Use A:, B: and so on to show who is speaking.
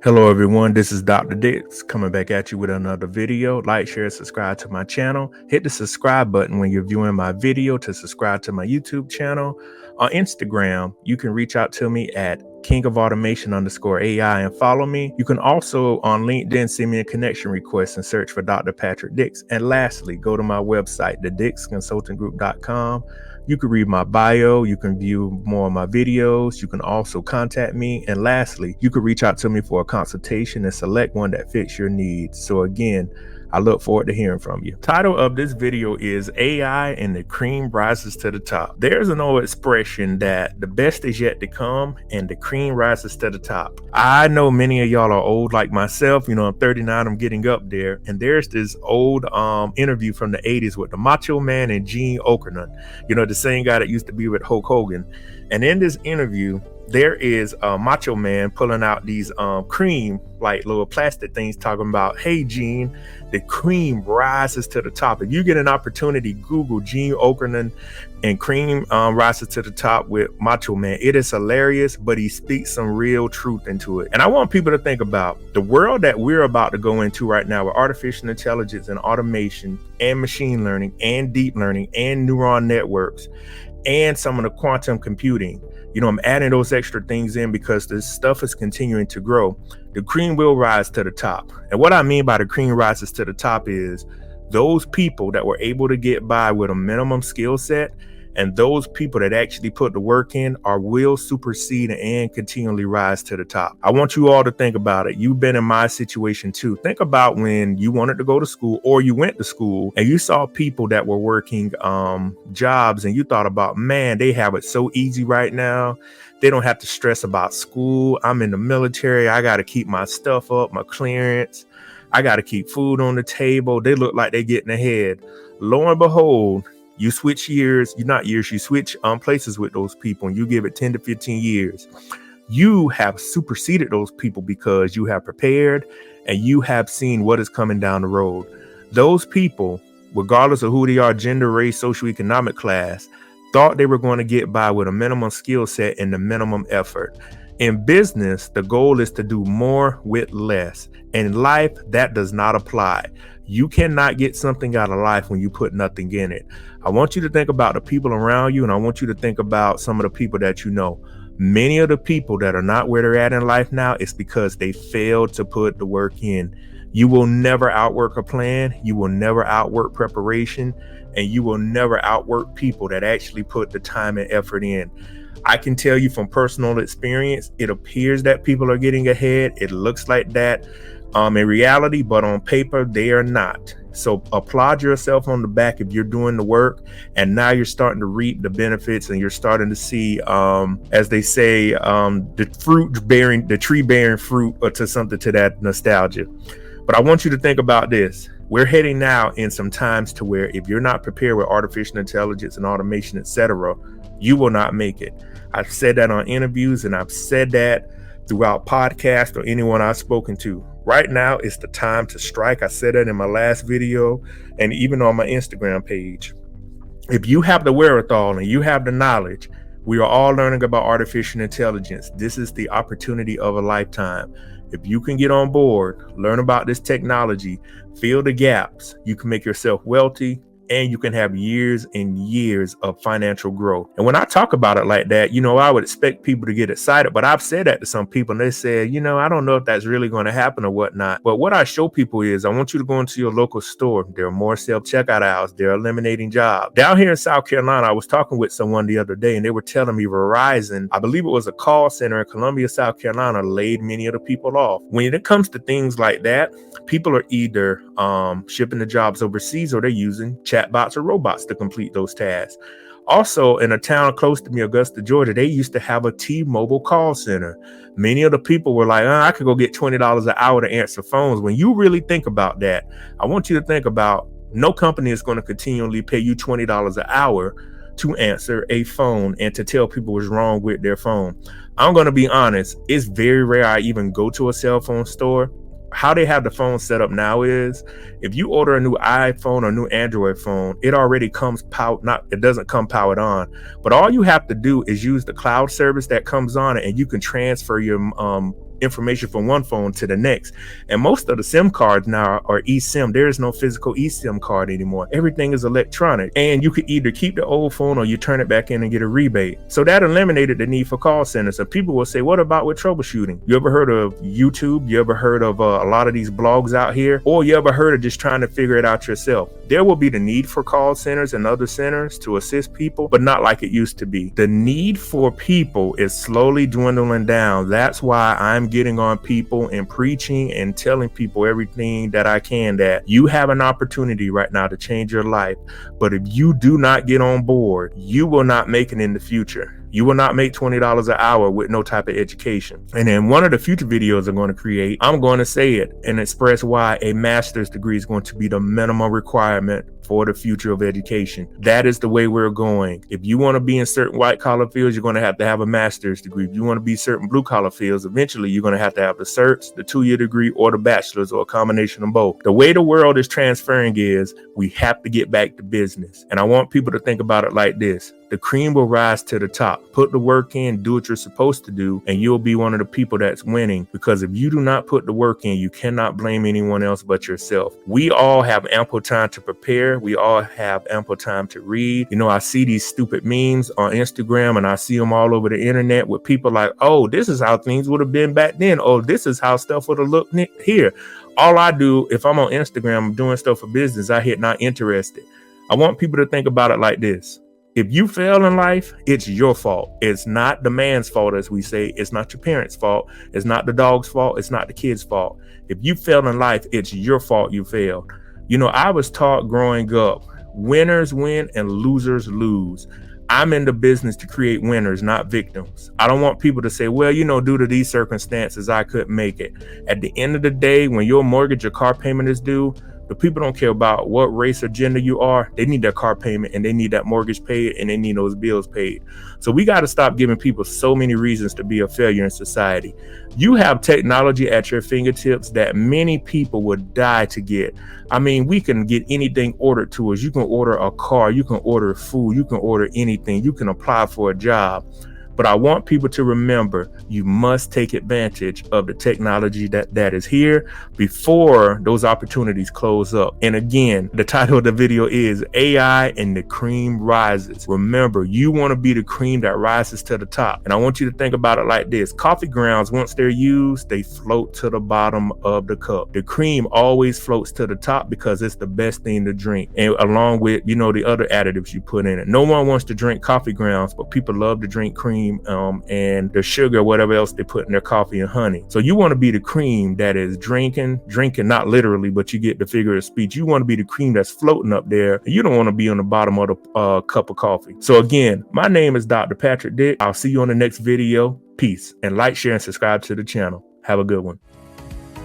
A: Hello everyone, this is Dr. Dix coming back at you with another video. Like, share, subscribe to my channel. Hit the subscribe button when you're viewing my video to subscribe to my YouTube channel. On Instagram, you can reach out to me at kingofautomation_AI and follow me. You can also on LinkedIn send me a connection request and search for Dr. Patrick Dix. And lastly, go to my website, thedixconsultinggroup.com. You can read my bio, you can view more of my videos, you can also contact me, and lastly, you can reach out to me for a consultation and select one that fits your needs. So again, I look forward to hearing from you. Title of this video is AI and the cream rises to the top. There's an old expression that the best is yet to come and the cream rises to the top. I know many of y'all are old like myself. I'm 39, I'm getting up there. And there's this old interview from the 80s with the Macho Man and Gene Okerlund, the same guy that used to be with Hulk Hogan. And in this interview, there is a Macho Man pulling out these cream, like little plastic things, talking about, hey, Gene, the cream rises to the top. If you get an opportunity, Google Gene Okerlund and cream rises to the top with Macho Man. It is hilarious, but he speaks some real truth into it. And I want people to think about the world that we're about to go into right now with artificial intelligence and automation and machine learning and deep learning and neuron networks and some of the quantum computing. I'm adding those extra things in because this stuff is continuing to grow. The cream will rise to the top. And what I mean by the cream rises to the top is those people that were able to get by with a minimum skill set and those people that actually put the work in will supersede and continually rise to the top. I want you all to think about it. You've been in my situation too. Think about when you wanted to go to school or you went to school and you saw people that were working jobs and you thought about, man, they have it so easy right now. They don't have to stress about school. I'm in the military. I got to keep my stuff up, my clearance. I got to keep food on the table. They look like they're getting ahead. Lo and behold, you switch you switch places with those people and you give it 10 to 15 years. You have superseded those people because you have prepared and you have seen what is coming down the road. Those people, regardless of who they are, gender, race, socioeconomic class, thought they were going to get by with a minimum skill set and the minimum effort. In business, the goal is to do more with less. In life, that does not apply. You cannot get something out of life when you put nothing in it. I want you to think about the people around you, and I want you to think about some of the people that you know. Many of the people that are not where they're at in life now is because they failed to put the work in. You will never outwork a plan. You will never outwork preparation, and you will never outwork people that actually put the time and effort in. I can tell you from personal experience, it appears that people are getting ahead. It looks like that in reality, but on paper, they are not. So applaud yourself on the back if you're doing the work. And now you're starting to reap the benefits and you're starting to see, as they say, the tree bearing fruit or to something to that nostalgia. But I want you to think about this. We're heading now in some times to where if you're not prepared with artificial intelligence and automation, etc., you will not make it. I've said that on interviews and I've said that throughout podcasts or anyone I've spoken to. Right now is the time to strike. I said that in my last video and even on my Instagram page. If you have the wherewithal and you have the knowledge, we are all learning about artificial intelligence. This is the opportunity of a lifetime. If you can get on board, learn about this technology, fill the gaps, you can make yourself wealthy, and you can have years and years of financial growth. And when I talk about it like that, I would expect people to get excited, but I've said that to some people and they said, I don't know if that's really going to happen or whatnot. But what I show people is I want you to go into your local store. There are more self-checkout aisles. They're eliminating jobs. Down here in South Carolina, I was talking with someone the other day and they were telling me Verizon, I believe it was a call center in Columbia, South Carolina, laid many of the people off. When it comes to things like that, people are either shipping the jobs overseas or they're using chatbots or robots to complete those tasks. Also, in a town close to me, Augusta, Georgia, they used to have a T-Mobile call center. Many of the people were like, I could go get $20 an hour to answer phones. When you really think about that, I want you to think about no company is going to continually pay you $20 an hour to answer a phone and to tell people what's wrong with their phone. I'm going to be honest. It's very rare I even go to a cell phone store. How they have the phone set up now is if you order a new iPhone or new Android phone, it already comes it doesn't come powered on, but all you have to do is use the cloud service that comes on it and you can transfer your information from one phone to the next. And most of the SIM cards now are eSIM. There is no physical eSIM card anymore. Everything is electronic. And you could either keep the old phone or you turn it back in and get a rebate. So that eliminated the need for call centers. And people will say, what about with troubleshooting? You ever heard of YouTube? You ever heard of a lot of these blogs out here? Or you ever heard of just trying to figure it out yourself? There will be the need for call centers and other centers to assist people, but not like it used to be. The need for people is slowly dwindling down. That's why I'm getting on people and preaching and telling people everything that I can, that you have an opportunity right now to change your life. But if you do not get on board, you will not make it in the future. You will not make $20 an hour with no type of education. And in one of the future videos I'm going to create, I'm going to say it and express why a master's degree is going to be the minimum requirement for the future of education. That is the way we're going. If you want to be in certain white collar fields, you're going to have a master's degree. If you want to be certain blue collar fields, eventually you're going to have the certs, the 2-year degree, or the bachelor's, or a combination of both. The way the world is transferring is we have to get back to business. And I want people to think about it like this. The cream will rise to the top. Put the work in, do what you're supposed to do, and you'll be one of the people that's winning. Because if you do not put the work in, you cannot blame anyone else but yourself. We all have ample time to prepare. We all have ample time to read. You know, I see these stupid memes on Instagram and I see them all over the internet with people like, oh, this is how things would have been back then. Oh, this is how stuff would have looked here. All I do, if I'm on Instagram, I'm doing stuff for business, I hit not interested. I want people to think about it like this. If you fail in life, it's your fault. It's not the man's fault, as we say. It's not your parents' fault. It's not the dog's fault. It's not the kid's fault. If you fail in life, it's your fault you failed. You know, I was taught growing up, winners win and losers lose. I'm in the business to create winners, not victims. I don't want people to say, well, you know, due to these circumstances, I couldn't make it. At the end of the day, when your mortgage or car payment is due, the people don't care about what race or gender you are. They need their car payment and they need that mortgage paid and they need those bills paid. So we got to stop giving people so many reasons to be a failure in society. You have technology at your fingertips that many people would die to get. I mean, we can get anything ordered to us. You can order a car, you can order food, you can order anything, you can apply for a job. But I want people to remember, you must take advantage of the technology that is here before those opportunities close up. And again, the title of the video is AI and the Cream Rises. Remember, you want to be the cream that rises to the top. And I want you to think about it like this. Coffee grounds, once they're used, they float to the bottom of the cup. The cream always floats to the top because it's the best thing to drink. And along with, you know, the other additives you put in it. No one wants to drink coffee grounds, but people love to drink cream and the sugar, whatever else they put in their coffee and honey. So you want to be the cream that is drinking, not literally, but you get the figure of speech. You want to be the cream that's floating up there. And you don't want to be on the bottom of the cup of coffee. So again, my name is Dr. Patrick Dick. I'll see you on the next video. Peace, and like, share, and subscribe to the channel. Have a good one.